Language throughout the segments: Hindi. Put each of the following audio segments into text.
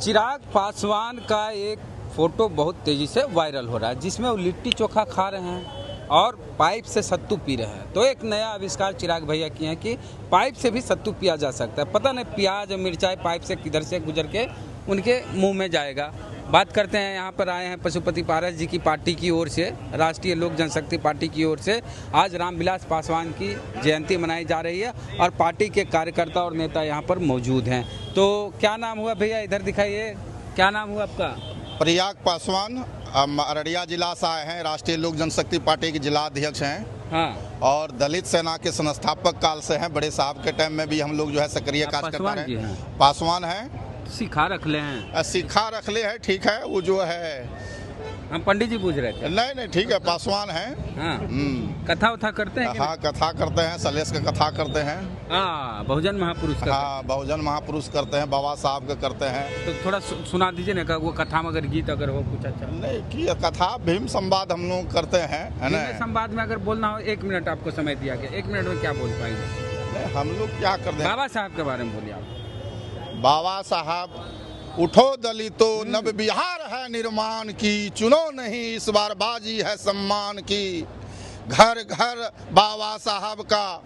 चिराग पासवान का एक फोटो बहुत तेजी से वायरल हो रहा है जिसमें वो लिट्टी चोखा खा रहे हैं और पाइप से सत्तू पी रहे हैं। तो एक नया आविष्कार चिराग भैया किए हैं कि पाइप से भी सत्तू पिया जा सकता है। पता नहीं प्याज और मिर्चाई पाइप से किधर से गुजर के उनके मुंह में जाएगा। बात करते हैं, यहाँ पर आए हैं पशुपति पारस जी की पार्टी की ओर से, राष्ट्रीय लोक जनशक्ति पार्टी की ओर से आज रामविलास पासवान की जयंती मनाई जा रही है और पार्टी के कार्यकर्ता और नेता यहाँ पर मौजूद हैं। तो क्या नाम हुआ भैया, इधर दिखाइए, क्या नाम हुआ आपका? प्रयाग पासवान, अररिया जिला से आए हैं, राष्ट्रीय लोक जनशक्ति पार्टी के जिला अध्यक्ष हैं। हाँ, और दलित सेना के संस्थापक काल से हैं। बड़े साहब के टाइम में भी हम लोग जो है सक्रिय कार्यकर्ता हैं। पासवान हैं, सिखा रख ले हैं, सिखा रख ले है, ठीक है। वो जो है हम पंडित जी पूछ रहे थे। नहीं ठीक है, पासवान हैं। हाँ, कथा उथा करते हैं? हाँ, कथा करते हैं, सलेश का कथा करते हैं। हाँ, बहुजन महापुरुष का। हाँ, बहुजन महापुरुष करते हैं, बाबा साहब का करते हैं। तो थोड़ा सुना दीजिए ना, वो कथा में अगर गीत अगर हो कुछ अच्छा। नहीं की कथा भीम संवाद हम लोग करते हैं, है ना। संवाद में अगर बोलना हो 1 मिनट आपको समय दिया गया, 1 मिनट में क्या बोल पाएंगे? हम लोग क्या करते हैं, बाबा साहब के बारे में बोलिए आप। बाबा साहब, उठो दलितों, नव बिहार है निर्माण की, चुनो नहीं इस बार बाजी है सम्मान की। घर घर बाबा साहब का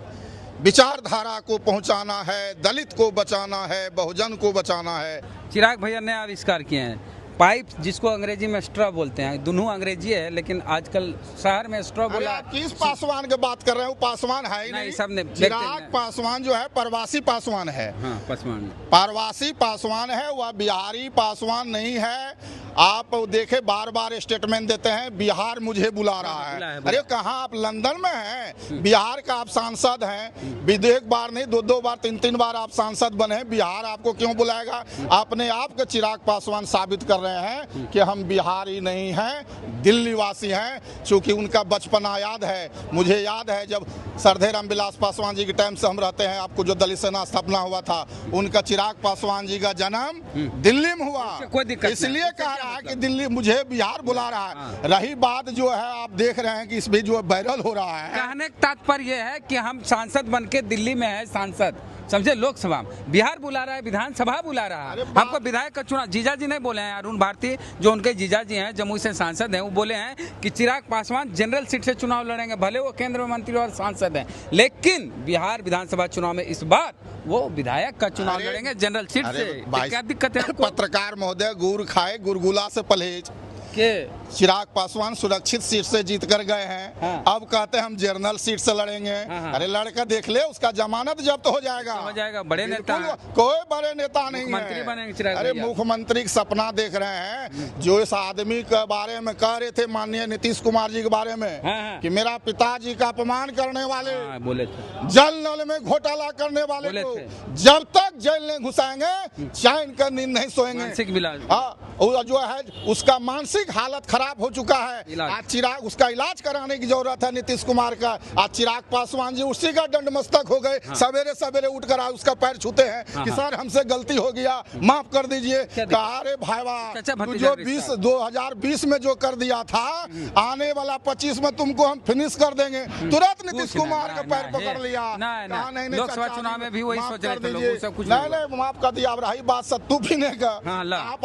विचारधारा को पहुंचाना है, दलित को बचाना है, बहुजन को बचाना है। चिराग भैया ने आविष्कार किए हैं पाइप, जिसको अंग्रेजी में स्ट्रॉ बोलते हैं। दोनों अंग्रेजी है, लेकिन आजकल शहर में स्ट्रॉ बोला। आप किस पासवान की बात कर रहे हैं? वो पासवान है ही नहीं। सबने चिराग पासवान जो है प्रवासी पासवान है। हाँ, पासवान प्रवासी पासवान है, वह बिहारी पासवान नहीं है। आप देखे बार बार स्टेटमेंट देते हैं, बिहार मुझे बुला रहा है। अरे कहाँ, आप लंदन में हैं? बिहार का आप सांसद हैं, एक बार नहीं 2 बार 3 बार आप सांसद बने। बिहार आपको क्यों बुलाएगा? अपने आप को चिराग पासवान साबित कर रहे हैं कि हम बिहारी नहीं हैं, दिल्ली वासी हैं। चूंकि उनका बचपना याद है, मुझे याद है जब सरधे रामविलास पासवान जी के टाइम से हम रहते हैं। आपको जो दलित सेना स्थापना हुआ था, उनका चिराग पासवान जी का जन्म दिल्ली में हुआ। इसलिए कहा रहा है कि दिल्ली मुझे बिहार बुला रहा है। रही बात जो है, आप देख रहे हैं कि इसमें जो वायरल हो रहा है, कहने का तात्पर्य यह है कि हम सांसद बन के दिल्ली में है, सांसद समझे, लोकसभा बिहार बुला रहा है, विधानसभा बुला रहा है। हमको विधायक का चुनाव, जीजा जी नहीं बोले हैं, अरुण भारती जो उनके जीजा जी हैं, जमुई से सांसद हैं, वो बोले हैं कि चिराग पासवान जनरल सीट से चुनाव लड़ेंगे, भले वो केंद्र में मंत्री और सांसद हैं, लेकिन बिहार विधानसभा चुनाव में इस बार वो विधायक का चुनाव लड़ेंगे जनरल सीट से। क्या दिक्कत है? पत्रकार महोदय, गुड़ खाए गुरगुला से परहेज के चिराग पासवान सुरक्षित सीट से जीत कर गए हैं। हाँ। अब कहते हैं हम जनरल सीट से लड़ेंगे। हाँ। अरे लड़का देख ले, उसका जमानत जब्त हो जाएगा। बड़े नेता, कोई बड़े नेता नहीं मुख्यमंत्री बनेंगे। अरे मुख्यमंत्री का सपना देख रहे हैं। जो इस आदमी के बारे में कह रहे थे, माननीय नीतीश कुमार जी के बारे में, कि मेरा पिताजी का अपमान करने वाले, बोले थे, जल नल में घोटाला करने वाले को जब तक जेल नहीं घुसाएंगे चैन का नींद नहीं सोएंगे। जो है उसका मानसिक हालत खराब हो चुका है। आज चिराग, उसका इलाज कराने की जरूरत है नीतीश कुमार का। आज चिराग पासवान जी उसी का दंड मस्तक हो गए। सवेरे सवेरे उठ कर उसका पैर छूते हैं कि सर हमसे गलती हो गया, माफ कर दीजिए। कहा अरे भाईवा, जो 2020 में जो कर दिया था, आने वाला 25 में तुमको हम फिनिश कर देंगे। तुरंत नीतीश कुमार का पैर पकड़ लिया। लोकसभा चुनाव में भी वही सोच रहे थे लोग। नहीं, माफ कर दिया। अब रही बात सत्तू पीने का,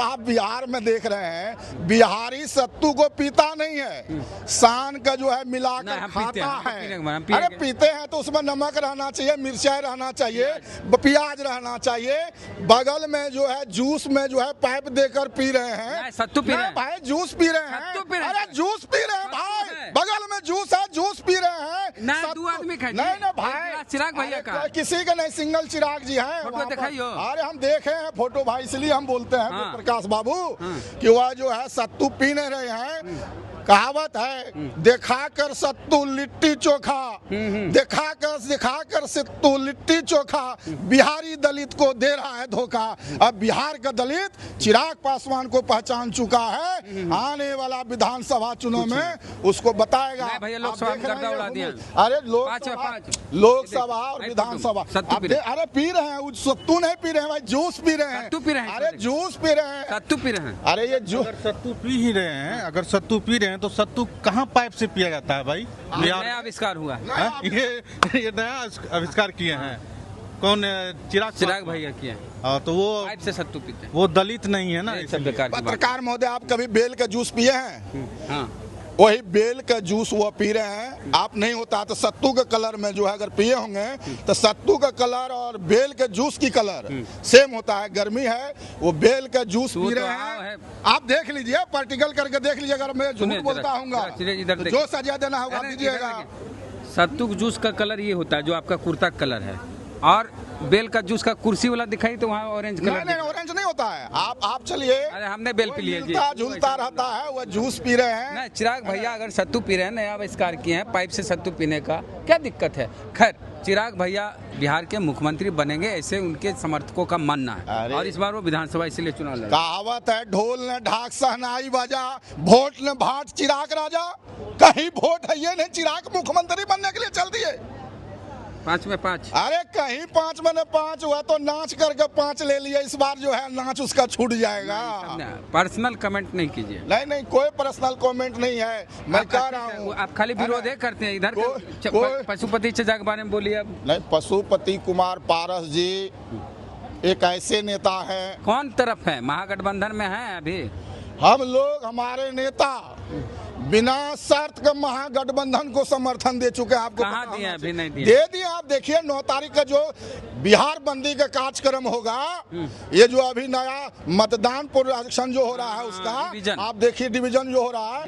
आप बिहार में देख रहे हैं, बिहारी सत्तू को पीता नहीं है, शान का जो है मिलाकर खाता है। अरे पीते हैं तो उसमें नमक रहना चाहिए, मिर्चाई रहना चाहिए, प्याज रहना चाहिए। बगल में जो है जूस में जो है पाइप देकर पी रहे हैं। सत्तू पी रहे हैं भाई, जूस पी रहे हैं। अरे जूस पी रहे हैं भाई, बगल में जूस है, जूस पी रहे हैं। 2 आदमी खाए। नहीं भाई, चिराग भैया का किसी का नहीं, सिंगल चिराग जी है। अरे हम देखे हैं फोटो भाई, इसलिए हम बोलते हैं प्रकाश बाबू कि वह जो है सत्तू पी नहीं रहे हैं। कहावत है, दिखाकर सत्तू लिट्टी चोखा, दिखाकर सत्तू लिट्टी चोखा, बिहारी दलित को दे रहा है धोखा। अब बिहार का दलित चिराग पासवान को पहचान चुका है। आने वाला विधानसभा चुनाव में उसको बताएगा। भैया लोकसभा में गर्दा उड़ा दिया। अरे लोकसभा और विधानसभा, अरे पी रहे हैं, सत्तू नहीं पी रहे हैं भाई, जूस पी रहे हैं। अरे जूस पी रहे हैं, सत्तू पी रहे हैं। अरे ये सत्तू पी ही रहे हैं, अगर सत्तू पी रहे हैं तो सत्तू कहाँ पाइप से पिया जाता है भाई? नया आविष्कार हुआ, ये नया आविष्कार किए हैं। कौन चिराग भैया किए हैं, हाँ, तो वो पाइप से सत्तू पीते हैं। वो दलित नहीं है ना, ये सब बेकार की बात। पत्रकार महोदय, आप कभी बेल का जूस पिए हैं? हाँ, वही बेल का जूस वो पी रहे हैं। आप नहीं होता तो सत्तू के कलर में जो है अगर पिए होंगे तो सत्तू का कलर और बेल के जूस की कलर सेम होता है। गर्मी है, वो बेल का जूस पी रहे हैं। आप देख लीजिए, प्रैक्टिकल करके देख लीजिए। अगर मैं झूठ बोलता हूँगा तो जो सजा देना होगा दीजिएगा। सत्तू के जूस का कलर ये होता है जो आपका कुर्ता का कलर है, और बेल का जूस का कुर्सी वाला दिखाई तो वहाँ ऑरेंज कलर। नहीं, ऑरेंज नहीं होता है। आप चलिए, अरे हमने बेल पी लिए जी, झूलता रहता है, वो जूस पी रहे हैं। नहीं, चिराग भैया अगर सत्तू पी रहे हैं, नया आविष्कार किए हैं पाइप से सत्तू पीने का, क्या दिक्कत है? खैर, चिराग भैया बिहार के मुख्यमंत्री बनेंगे ऐसे उनके समर्थकों का मानना है, और इस बार वो विधानसभा इसलिए चुनाव लड़े। कहावत है, ढोल ने ढाक सहनाई बजा, वोट ने भाट चिराग राजा। कहीं वोट है ये नहीं, चिराग मुख्यमंत्री बनने के लिए चल दिए। 5 में 5। अरे कहीं 5 में 5 हुआ तो नाच करके 5 ले लिए। इस बार जो है नाच उसका छूट जाएगा। पर्सनल कमेंट नहीं कीजिए। नहीं, कोई पर्सनल कमेंट नहीं है। मैं कह रहा हूँ, आप खाली विरोध करते हैं। इधर पशुपति चचा के बारे में बोलिए। अब नहीं, पशुपति कुमार पारस जी एक ऐसे नेता है। कौन तरफ है? महागठबंधन में है अभी? हम लोग, हमारे नेता बिना शर्त के महागठबंधन को समर्थन दे चुके हैं। आपको कहाँ दिए? अभी नहीं दिए। दे दिए। आप देखिए 9 तारीख का जो बिहार बंदी का कार्यक्रम होगा, ये जो अभी नया मतदान पुनरीक्षण जो हो रहा है उसका, आप देखिए डिवीजन जो हो रहा है,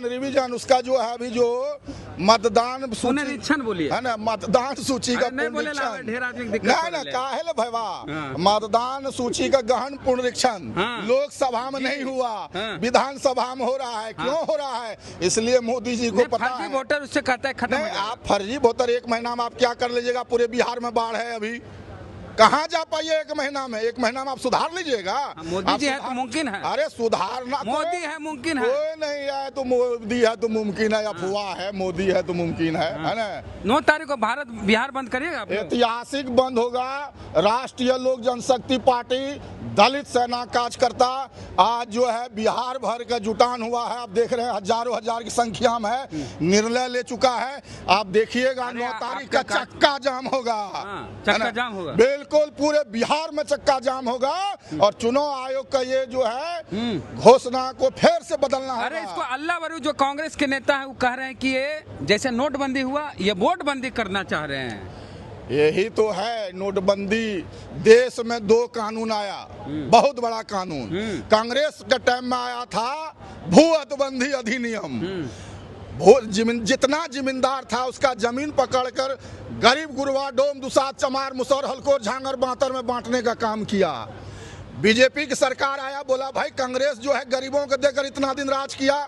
रिवीजन उसका जो है अभी जो मतदान पुनरीक्षण बोलिए है ना, मतदान सूची का पुनरीक्षण। ना काहे भैया, मतदान सूची का गहन पुनरीक्षण लोकसभा में नहीं हुआ, विधानसभा में हो रहा है। क्यों हो रहा है? इसलिए मोदी जी को पता है। वोटर उससे कहता है खत्म। आप फर्जी वोटर 1 महीना में आप क्या कर लीजिएगा? पूरे बिहार में बाढ़ है, अभी कहाँ जा पाइए 1 महीना में? 1 महीना में आप सुधार लीजिएगा। मोदी जी है तो मुमकिन है। अरे सुधारना, मोदी है मुमकिन है। कोई नहीं है तो मोदी है तो मुमकिन है, अफवाह है। मोदी है तो मुमकिन है ना। 9 तारीख को भारत बिहार बंद करिएगा? ऐतिहासिक बंद होगा। राष्ट्रीय लोक जनशक्ति पार्टी, दलित सेना कार्यकर्ता आज जो है बिहार भर का जुटान हुआ है। आप देख रहे हैं हजारों हजार की संख्या में है, निर्णय ले चुका है। आप देखिएगा 9 तारीख का चक्का जाम होगा। चक्का जाम होगा, बिल्कुल पूरे बिहार में चक्का जाम होगा। और चुनाव आयोग का ये जो है घोषणा को फिर से बदलना होगा। अरे इसको अल्लाह वरू जो कांग्रेस के नेता है वो कह रहे हैं कि ये जैसे नोटबंदी हुआ, ये वोटबंदी करना चाह रहे हैं। यही तो है नोटबंदी। देश में 2 कानून आया, बहुत बड़ा कानून। कांग्रेस के टाइम में आया था भू अतबंदी अधिनियम। जितना जमींदार था उसका जमीन पकड़कर गरीब गुरबा डोम दुसाद चमार मुसौर हलकोर झांगर बांतर में बांटने का काम किया। बीजेपी की सरकार आया, बोला भाई कांग्रेस जो है गरीबों को देकर इतना दिन राज किया,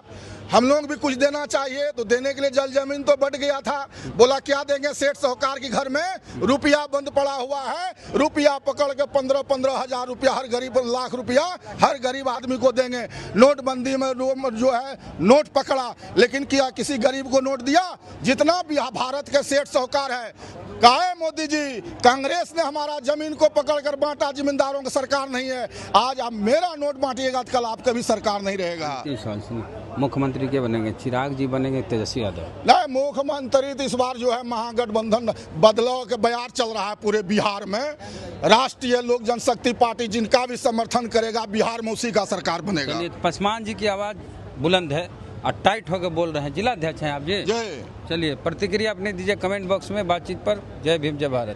हम लोग भी कुछ देना चाहिए। तो देने के लिए जल जमीन तो बढ़ गया था। बोला क्या देंगे? सेठ साहूकार के घर में रुपया बंद पड़ा हुआ है, रुपया पकड़ के 15-15 हजार रुपया हर गरीब, लाख रुपया हर गरीब आदमी को देंगे। नोटबंदी में जो है नोट पकड़ा, लेकिन क्या किसी गरीब को नोट दिया? जितना भी भारत के सेठ साहूकार है, कहा मोदी जी कांग्रेस ने हमारा जमीन को पकड़कर बांटा, जमींदारों की सरकार नहीं है। आज आप मेरा नोट बांटिएगा तो कल आपका भी सरकार नहीं रहेगा। मुख्यमंत्री क्या बनेंगे? चिराग जी बनेंगे, तेजस्वी यादव? नहीं, मुख्यमंत्री तो इस बार जो है महागठबंधन बदलाव के बयार चल रहा है पूरे बिहार में। राष्ट्रीय लोक जनशक्ति पार्टी जिनका भी समर्थन करेगा बिहार में उसी का सरकार बनेगा। पासवान जी की आवाज बुलंद है और टाइट होकर बोल रहे हैं। जिला अध्यक्ष हैं आप जी? जय। चलिए प्रतिक्रिया अपने दीजिए कमेंट बॉक्स में बातचीत पर। जय भीम, जय भारत।